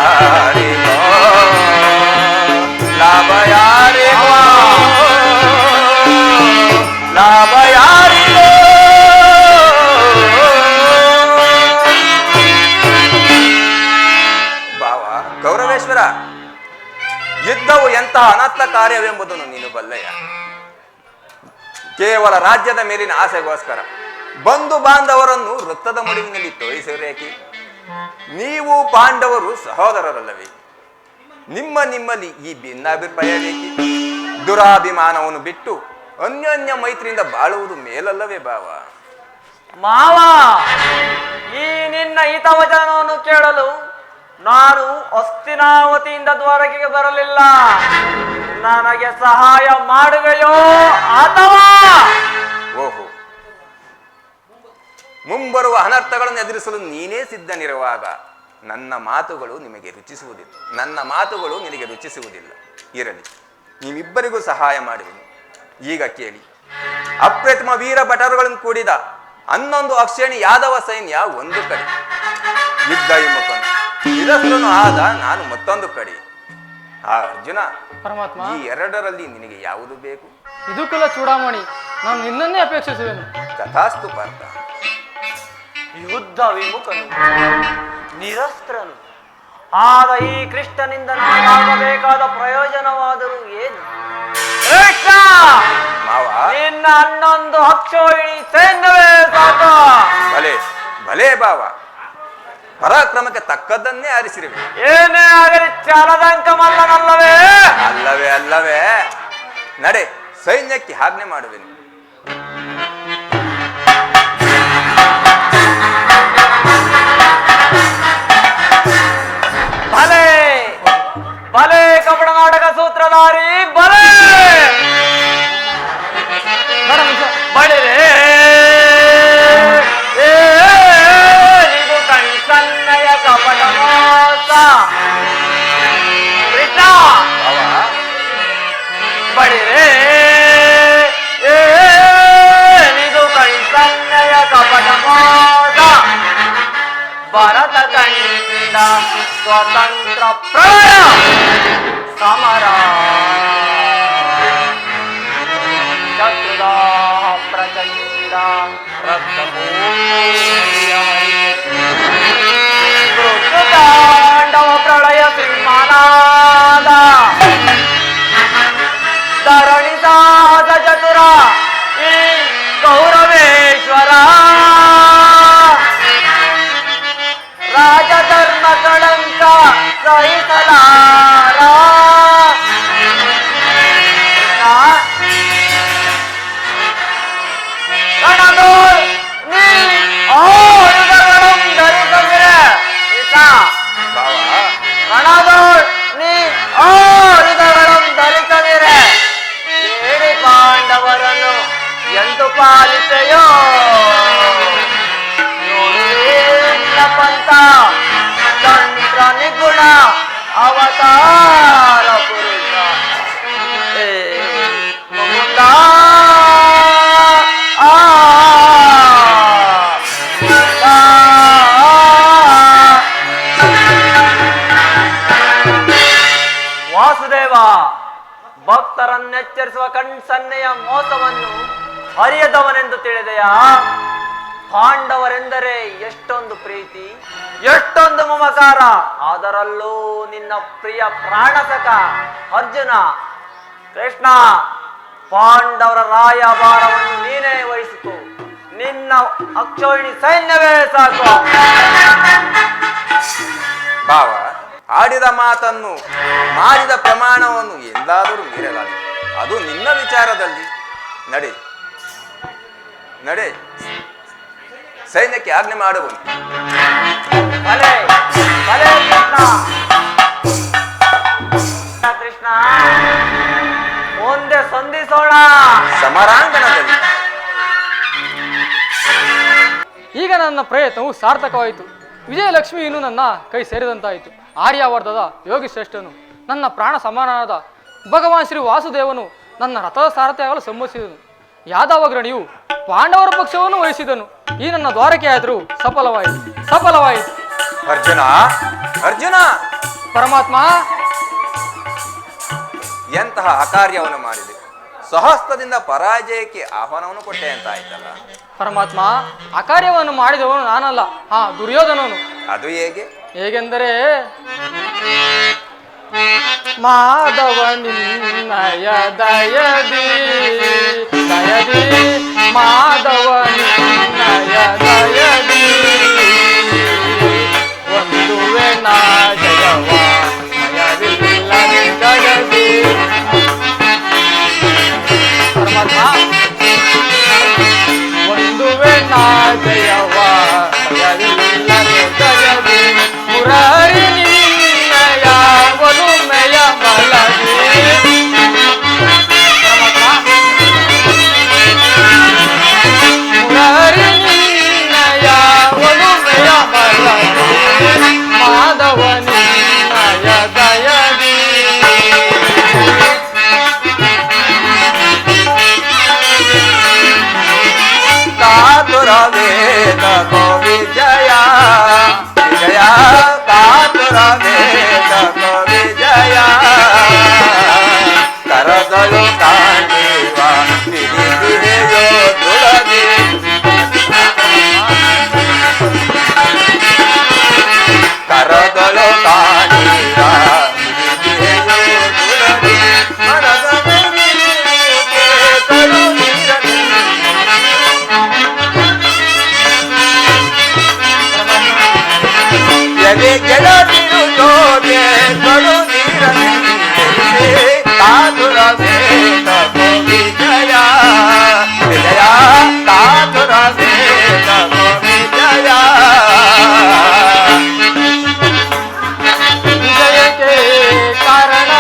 ಯಾರಿಗೋ ಲಾಭ ಯಾರಿಗೋ ಲಾಭ ಯಾರಿಗೋ ಭಾವ ಗೌರವೇಶ್ವರ, ಯುದ್ಧವು ಎಂತಹ ಅನರ್ಥ ಕಾರ್ಯವೆಂಬುದನ್ನು ನೀನು ಬಲ್ಲೆಯ. ಕೇವಲ ರಾಜ್ಯದ ಮೇಲಿನ ಆಸೆಗೋಸ್ಕರ ಬಂಧು ಬಾಂಧವರನ್ನು ವೃತ್ತದ ಮುಡಿವಿನಲ್ಲಿ ತೋರಿಸಿರೇಕೆ? ನೀವು ಪಾಂಡವರು ಸಹೋದರರಲ್ಲವೇ? ನಿಮ್ಮಲ್ಲಿ ಈ ಭಿನ್ನಾಭಿಪ್ರಾಯವೇಕೆ? ದುರಾಭಿಮಾನವನ್ನು ಬಿಟ್ಟು ಅನ್ಯೋನ್ಯ ಮೈತ್ರಿಯಿಂದ ಬಾಳುವುದು ಮೇಲಲ್ಲವೇ ಭಾವ? ಮಾವ, ಈ ನಿನ್ನ ಹಿತವಚನವನ್ನು ಕೇಳಲು ನಾನು ಹಸ್ತಿನಾವತಿಯಿಂದ ದ್ವಾರಕೆಗೆ ಬರಲಿಲ್ಲ. ನನಗೆ ಸಹಾಯ ಮಾಡುವೆಯೋ ಅಥವಾ ಓಹೋ, ಮುಂಬರುವ ಅನರ್ಥಗಳನ್ನು ಎದುರಿಸಲು ನೀನೇ ಸಿದ್ಧನಿರುವಾಗ ನನ್ನ ಮಾತುಗಳು ನಿಮಗೆ ರುಚಿಸುವುದಿಲ್ಲ. ನನ್ನ ಮಾತುಗಳು ನಿನಗೆ ರುಚಿಸುವುದಿಲ್ಲ. ಇರಲಿ, ನೀವಿಬ್ಬರಿಗೂ ಸಹಾಯ ಮಾಡುವೆನು. ಈಗ ಕೇಳಿ, ಅಪ್ರತಿಮ ವೀರ ಭಟರುಗಳನ್ನು ಕೂಡಿದ 11 ಅಕ್ಷೇಣಿ ಯಾದವ ಸೈನ್ಯ ಒಂದು ಕಡೆ, ಯುದ್ಧ ವಿಮುಖನು ನಿರಸ್ತ್ರನು ಆದ ನಾನು ಮತ್ತೊಂದು ಕಡೆ. ಆ ಅರ್ಜುನ, ಪರಮಾತ್ಮ, ಈ ಎರಡರಲ್ಲಿ ನಿನಗೆ ಯಾವುದು ಬೇಕು? ಇದು ಕುಲ ಚೂಡಾಮಣಿ, ನಾನು ನಿನ್ನನ್ನೇ ಅಪೇಕ್ಷಿಸುವೆನು. ತಥಾಸ್ತು ಪಾರ್ಥ. ಯುದ್ಧ ವಿಮುಖನು ನಿರಸ್ತ್ರನು ಆದ ಈ ಕೃಷ್ಣನಿಂದ ನನಗಾಗಬೇಕಾದ ಪ್ರಯೋಜನವಾದರೂ ಏನು? ಕೃಷ್ಣ, ಮಾವ, ನಿನ್ನ 11 ಅಕ್ಷೋಹಿಣಿ ಸೈನ್ಯವೇ ಸಾಕು. ಭಲೆ ಭಲೆ ಭಾವ, ಪರಾಕ್ರಮಕ್ಕೆ ತಕ್ಕದ್ದನ್ನೇ ಆರಿಸಿರುವೆ. ಏನೇ ಆಗಲಿ ಚಾಲದಂಕ ಮಲ್ಲನಲ್ಲವೇ? ಅಲ್ಲವೇ ಅಲ್ಲವೇ, ನಡೆ, ಸೈನ್ಯಕ್ಕೆ ಆಜ್ಞೆ ಮಾಡುವೆನು. ಭಲೆ ಭಲೆ ಕಪಟ ನಾಟಕ ಸೂತ್ರಧಾರಿ ಭಲೆ. ಬಡಿರೆ ಇದು ಕಣ್ಸನ್ನಯ ಕಪಟ ಮೋಸ. ಕೃಷ್ಣ, ಬಡಿರೆ ಇದು ಕಣ್ಸನ್ನಯ ಕಪಟ ಮೋಸ. ಭರತ ಕಂಡ ಸ್ವತಂತ್ರ ಪ್ರಳಯ ಸಮರ ಶತ್ರುದಾಹ ಪ್ರಚಂಡ ತಾಂಡವ ಪ್ರಳಯ ಸಿಂಹನಾದ ಧರಣಿ ಸಾಹಸ ಚತುರ ಈ ಗೌರವೇಶ್ವರ. ರಾಜಧರ್ಮ ಕಳಂಕ ಸಹಿಸಲಾರ. ರಣದೋಳ್ ನೀ ಆಯುಧಗಳನ್ನು ಧರಿಸಿದರೆ ಭಾವ, ರಣದೋಳ್ ನೀ ಆಯುಧಗಳನ್ನು ಧರಿಸಿದರೆ ಏಡಿ ಪಾಂಡವರನ್ನು ಎಂದು ಪಾಲಿಸೆಯೋ? ಪಂಥ ತಂತ್ರ ನಿಗುಣ ಅವತಾರ ಪುರುಷ ಮುಕುಂದ. ವಾಸುದೇವ, ಭಕ್ತರನ್ನೆಚ್ಚರಿಸುವ ಕಣ್ಸನ್ನೆಯ ಮೋಸವನ್ನು ಅರಿಯದವನೆಂದು ತಿಳಿದೆಯಾ? ಪಾಂಡವರೆಂದರೆ ಎಷ್ಟೊಂದು ಪ್ರೀತಿ, ಎಷ್ಟೊಂದು ಮಮಕಾರ. ಅದರಲ್ಲೂ ನಿನ್ನ ಪ್ರಿಯ ಪ್ರಾಣಸಕ ಅರ್ಜುನ. ಕೃಷ್ಣ, ಪಾಂಡವರ ರಾಯಭಾರವನ್ನು ನೀನೇ ವಹಿಸಿತು. ನಿನ್ನ ಅಕ್ಷೋಹಿಣಿ ಸೈನ್ಯವೇ ಸಾಕು. ಭಾವ, ಆಡಿದ ಮಾತನ್ನು ಮಾಡಿದ ಪ್ರಮಾಣವನ್ನು ಎಂದಾದರೂ ಮೀರಲಾರೆ. ಅದು ನಿನ್ನ ವಿಚಾರದಲ್ಲಿ. ನಡೆ ನಡೆ, ಸೈನ್ಯಕ್ಕೆ ಆಜ್ಞೆ ಮಾಡುವನು. ಭಲೆ ಭಲೆ ಕೃಷ್ಣ. ಕೃಷ್ಣ, ಮುಂದೆ ಸಂಧಿಸೋಣ ಸಮರಾಂಗಣದಲ್ಲಿ. ಈಗ ನನ್ನ ಪ್ರಯತ್ನವು ಸಾರ್ಥಕವಾಯಿತು. ವಿಜಯಲಕ್ಷ್ಮಿ ಇನ್ನೂ ನನ್ನ ಕೈ ಸೇರಿದಂತಾಯಿತು. ಆರ್ಯಾವರ್ಧದ ಯೋಗಿ ಶ್ರೇಷ್ಠನು, ನನ್ನ ಪ್ರಾಣ ಸಮಾನನಾದ ಭಗವಾನ್ ಶ್ರೀ ವಾಸುದೇವನು ನನ್ನ ರಥದ ಸಾರಥಿಯಾಗಲು ಸಮ್ಮತಿಸಿದನು. ಯಾದವಗ್ರಣಿಯು ಪಾಂಡವರ ಪಕ್ಷವನ್ನು ವಹಿಸಿದನು. ಈ ನನ್ನ ದ್ವಾರಕೆ ಯಾತ್ರೆಯು ಸಫಲವಾಯಿತು. ಅರ್ಜುನ, ಅರ್ಜುನ, ಪರಮಾತ್ಮ, ಎಂತಹ ಅಕಾರ್ಯವನ್ನು ಮಾಡಿದೆ. ಸ್ವಹಸ್ತದಿಂದ ಪರಾಜಯಕ್ಕೆ ಆಹ್ವಾನವನ್ನು ಕೊಟ್ಟೆ ಅಂತ ಆಯ್ತಲ್ಲ. ಪರಮಾತ್ಮ, ಅಕಾರ್ಯವನ್ನು ಮಾಡಿದವನು ನಾನಲ್ಲ, ದುರ್ಯೋಧನನು. ಅದು ಹೇಗೆ? ಹೇಗೆಂದರೆ ಮಾಧವ ನಿನ್ನಯ ದಯದಿ ದಯದಿ ಮಾಧವ ನಿನ್ನಯ ದಯದಿ ಒಂದುವೆ ನಾ ಜಯವ ಭಯವಿಲ್ಲ ಜಗದಿ. ಪರಮಾತ್ಮ, ಒಂದುವೆ ನಾ ಜಯವ ಭಯವಿಲ್ಲ ಜಗದಿ ಮುರಾರಿ ನಿನ್ನಯ ಒಲುಮೆಯ ಬಲದಿ. ಮುರಾರಿ ನಿನ್ನಯ ಒಲುಮೆಯ ಬಲದಿ ಮಾಧವ ನಿನ್ನಯ ದಯದಿ. ಕಾತುರ ವೇದ ಕೋ ವಿಜಯ ವಿಜಯ, ಕಾತುರ ವೇದ ಕೋ ವಿಜಯ, ಕರದಳು ಕಾಣಿವ ವಿಧಿಯೋ ತುಳದಿ. ಕರದಳು ಕಾಣಿವ ವಿಧಿಯೋ ತುಳದಿ, ಮನದ ಕರು ನೀರದಿ. ಎದೆ ಗೆಳತಿರು ಜೋಗೆ ಕಡು ನೀರನ್ನೇ ಕಾತುರ ವೇದ ಕೋ ವಿಜಯ ವಿಜಯ, ಕಾತುರ ವೇದ ಕೋ ವಿಜಯ. ವಿಜಯಕ್ಕೆ ಕಾರಣ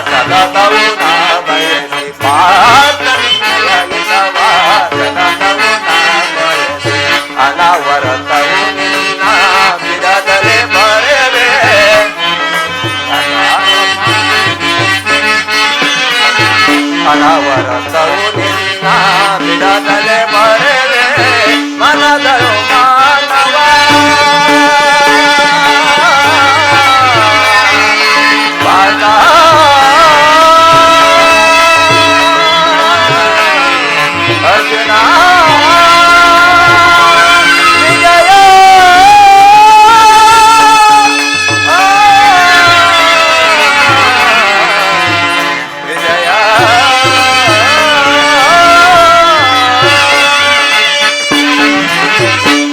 ಸತತವು ನಾ ಬಯಸಿ ಪಾರ್ಥನಿಯ ಹಿತವ ಸತತವು ನಾ ಬಯಸಿ ಅನವರತವು ನಿನ್ನ ಬಿಡದಲೆ ಬರೆವೆ. ಅನವರತವು ನಿನ್ನ ಬಿಡದಲೆ ಬರೆವೆ ಮನದಳು ಮಾನವ ಅರ್ಜುನ ವಿಜಯ. ವಿಜಯ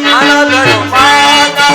ಮನದಳು ಮಾನವ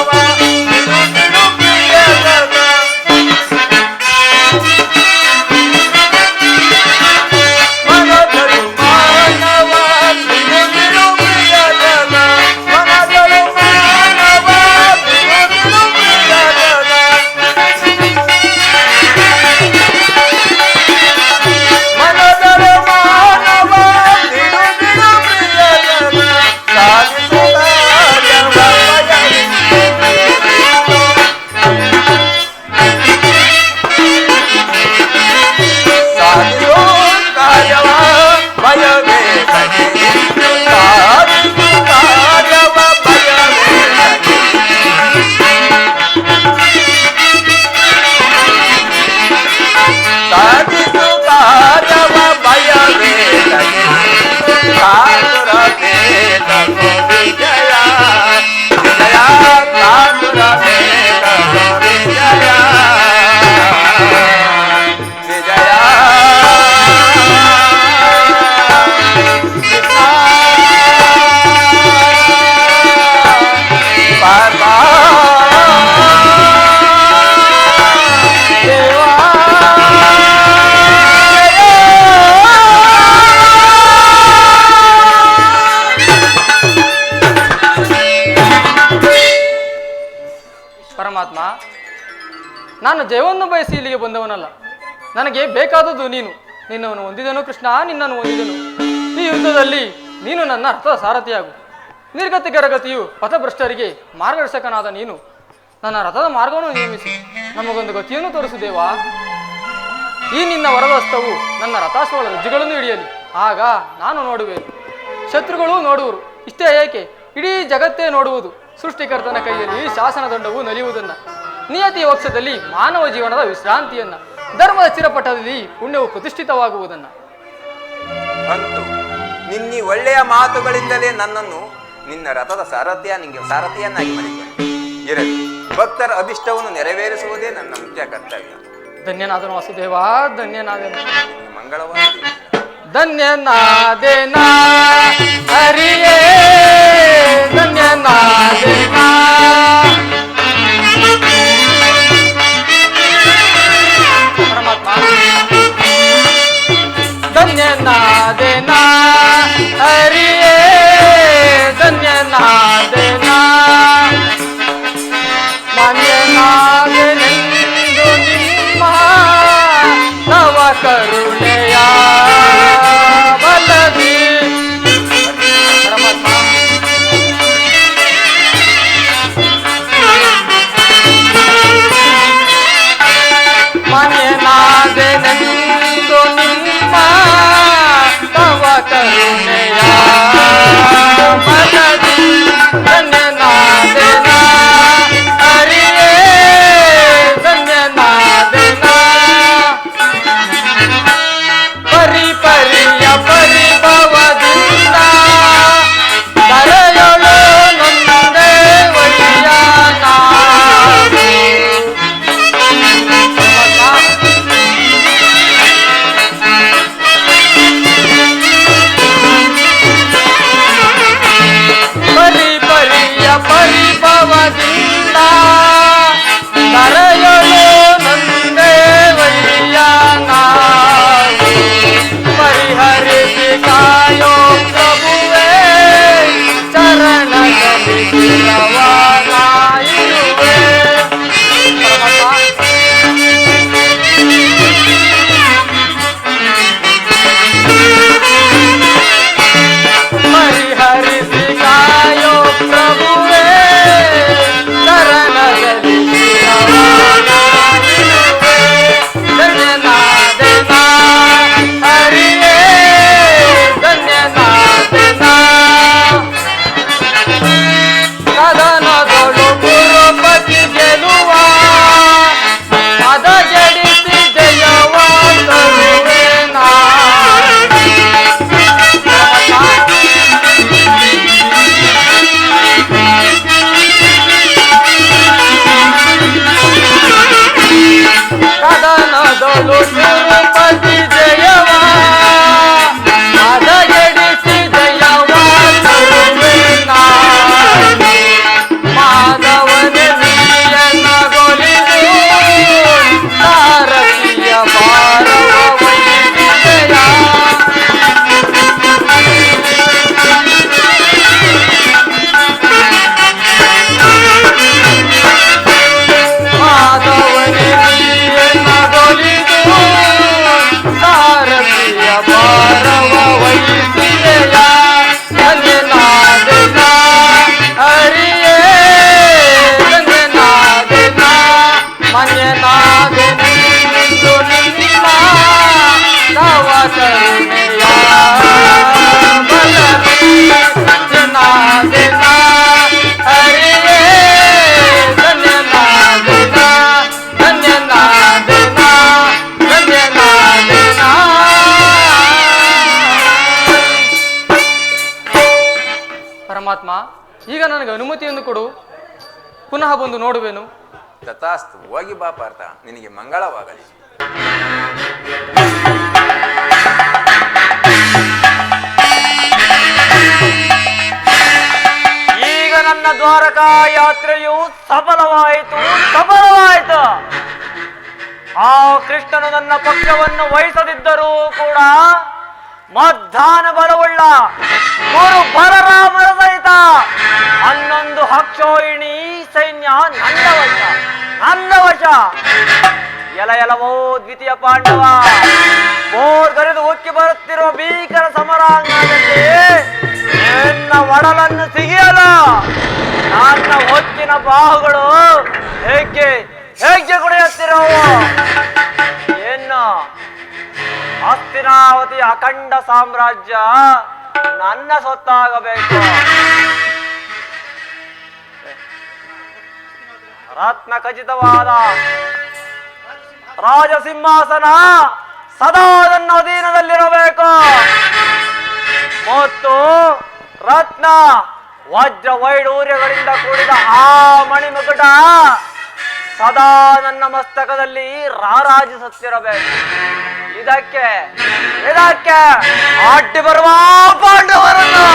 ಪರಮಾತ್ಮ, ನಾನು ಜಯವನ್ನು ಬಯಸಿ ಇಲ್ಲಿಗೆ ಬಂದವನಲ್ಲ. ನನಗೆ ಬೇಕಾದದ್ದು ನೀನು. ನಿನ್ನನ್ನು ಹೊಂದಿದನು ಕೃಷ್ಣ, ನಿನ್ನನ್ನು ಹೊಂದಿದನು. ಈ ಯುದ್ಧದಲ್ಲಿ ನೀನು ನನ್ನ ರಥದ ಸಾರಥಿಯಾಗು. ನಿರ್ಗತಿಗರಗತಿಯು ಪಥಭ್ರಷ್ಟರಿಗೆ ಮಾರ್ಗದರ್ಶಕನಾದ ನೀನು ನನ್ನ ರಥದ ಮಾರ್ಗವನ್ನು ನೇಮಿಸಿ ನಮಗೊಂದು ಗತಿಯನ್ನು ತೋರಿಸು ದೇವಾ. ಈ ನಿನ್ನ ವರದ ಹಸ್ತವು ನನ್ನ ರಥಾಶ್ವಗಳ ರಜ್ಜುಗಳನ್ನು ಹಿಡಿಯಲಿ. ಆಗ ನಾನು ನೋಡುವೆನು, ಶತ್ರುಗಳು ನೋಡುವರು. ಇಷ್ಟೇ ಏಕೆ, ಇಡೀ ಜಗತ್ತೇ ನೋಡುವುದು ಸೃಷ್ಟಿಕರ್ತನ ಕೈಯಲ್ಲಿ ಶಾಸನದಂಡವು ನಲಿಯುವುದನ್ನು, ನಿಯತಿಯ ವಕ್ಷದಲ್ಲಿ ಮಾನವ ಜೀವನದ ವಿಶ್ರಾಂತಿಯನ್ನ, ಧರ್ಮದ ಚಿರಪಟದಲ್ಲಿ ಪುಣ್ಯವು ಪ್ರತಿಷ್ಠಿತವಾಗುವುದನ್ನು. ಅಂತೂ ನಿನ್ನೀ ಒಳ್ಳೆಯ ಮಾತುಗಳಿಂದಲೇ ನನ್ನನ್ನು ನಿನ್ನ ರಥದ ಸಾರಥಿಯನ್ನಾಗಿ ಮಾಡಿಕೊಂಡು ಇರಲಿ. ಭಕ್ತರ ಅಭಿಷ್ಟವನ್ನು ನೆರವೇರಿಸುವುದೇ ನನ್ನ ಮುಖ್ಯ ಕರ್ತವ್ಯ. ಧನ್ಯನಾದನು ವಾಸುದೇವ, ಧನ್ಯನಾದನು. ಮಂಗಳವಾಗಲಿ. ಧನ್ಯನಾದೇನ ಹರಿಯೇ, ಧನ್ಯನಾದೇನ. ಪರಮಾತ್ಮ, ಧನ್ಯನಾದೇನ ಹರಿಯೇ, ಧನ್ಯನಾದೇನ. ಮಾನ್ಯನಾದೆನೆಂದು ನಿಮ್ಮ ನವ ಕರುಣೆಯ ಬಲದಿ. ಪರಮಾತ್ಮ, ಮಾನ್ಯನಾದೆನೆಂದು ನಿಮ್ಮ ನವ ಕರುಣೆಯ ಬಲದಿ. ಧನ್ಯನಾದೆನ ಹರಿಯೇ, ಧನ್ಯನಾದೆನ. ಪರಿಪರಿಯ ಪರಿಭವದಿಂದ ಕರೆಯೊಳು ನೊಂದೆ ವೈಯ ನಾನು. ಪರಿಪರಿಯ ಪರಿಭವದಿಂದ ಕರೆಯೊಳು ನೊಂದೆ ವೈಯ ನಾನು. ಪರಿಹರಿಸಿ ಕಾಯೋ ಪ್ರಭುವೇ, ಚರಣದಲ್ಲಿ ಶಿರವನಾಯಿರುವೆ. ಪರಿಹರಿಸಿ ಕಾಯೋ ಪ್ರಭುವೇ, ಚರಣದಲ್ಲಿ ಶಿರವನಾಯಿರುವೆ. ಧನ್ಯನಾದೆನ ಹರಿಯೇ, ಧನ್ಯನಾದೆನ. ಕದನದೊಳು ಗುರುಪತಿ ಗೆಲುವ ಅದಗೆಡಿಸಿ ಜಯವ ತರುವೆ ನಾನು. ಕದನದೊಳು ಗುರುಪತಿ ಜಯವ ಅದಗೆಡಿಸಿ ಜಯವ ತರುವೆ ನಾನು. ಮಾಧವನೆ ನೀಯನ್ನಗೊಲಿದು ಸಾರಥಿಯ ಭಾರವ ವಹಿಸಿದೆಯ. ಮಾಧವನೆ ನೀಯನ್ನಗೊಲಿದು ಸಾರಥಿಯ ಭಾರವ ವಹಿಸಿದೆಯ. ಧನ್ಯನಾದೆನ ಹರಿಯೇ, ಧನ್ಯನಾದೆನ. ಮಾನ್ಯನಾದೆನೆಂದು ನಿಮ್ಮ ನವ ಕರುಣೆಯ ಬಲದಿ. ಧನ್ಯನಾದೆನ ಹರಿಯೇ, ಧನ್ಯನಾದೆನ, ಧನ್ಯನಾದೆನ, ಧನ್ಯನಾದೆನ. ಪರಮಾತ್ಮ, ಈಗ ನನಗೆ ಅನುಮತಿಯನ್ನು ಕೊಡು. ಪುನಃ ಬಂದು ನೋಡುವೆನು. ತಥಾಸ್ತು. ಹೋಗಿ ಬಾ ಪಾರ್ಥ, ನಿನಗೆ ಮಂಗಳವಾಗಲಿ. ಈಗ ನನ್ನ ದ್ವಾರಕಾ ಯಾತ್ರೆಯು ಸಫಲವಾಯಿತು, ಸಫಲವಾಯಿತು. ಆ ಕೃಷ್ಣನು ನನ್ನ ಪಕ್ಷವನ್ನು ವಹಿಸದಿದ್ದರೂ ಕೂಡ ಮಧ್ಯಾಹ್ನ ಬಲವುಳ್ಳ ಗುರು ಬಲರಾಮರ ಸಹಿತ 11 ಅಕ್ಷೋಹಿಣಿ ಸೈನ್ಯ ನನ್ನ ವಶ, ನನ್ನ ವಶ. ಎಲವೋ ದ್ವಿತೀಯ ಪಾಂಡವ, ಬೋರ್ಗರೆದು ಉಕ್ಕಿ ಬರುತ್ತಿರುವ ಭೀಕರ ಸಮರಾಂಗಣದಲ್ಲಿ ನಿನ್ನ ಒಡಲನ್ನು ಸಿಗಿಯಲು ನನ್ನ ಹೊಚ್ಚಿನ ಬಾಹುಗಳು ಹೇಗೆ ಹೇಗೆ ಕುಡಿಯುತ್ತಿರುವವು. ಏನು ಹಸ್ತಿನಾವತಿ ಅಖಂಡ ಸಾಮ್ರಾಜ್ಯ ನನ್ನ ಸೊತ್ತಾಗಬೇಕು. ರತ್ನ ಖಚಿತವಾದ ರಾಜಸಿಂಹಾಸನ ಸದಾ ನನ್ನ ಅಧೀನದಲ್ಲಿರಬೇಕು ಮತ್ತು ರತ್ನ ವಜ್ರ ವೈಡೂರ್ಯಗಳಿಂದ ಕೂಡಿದ ಆ ಮಣಿಮುಕುಟ ಸದಾ ನನ್ನ ಮಸ್ತಕದಲ್ಲಿ ರಾರಾಜಿಸುತ್ತಿರಬೇಕು. ಇದಕ್ಕೆ ಅಡ್ಡಿ ಬರುವ ಪಾಂಡವರನ್ನು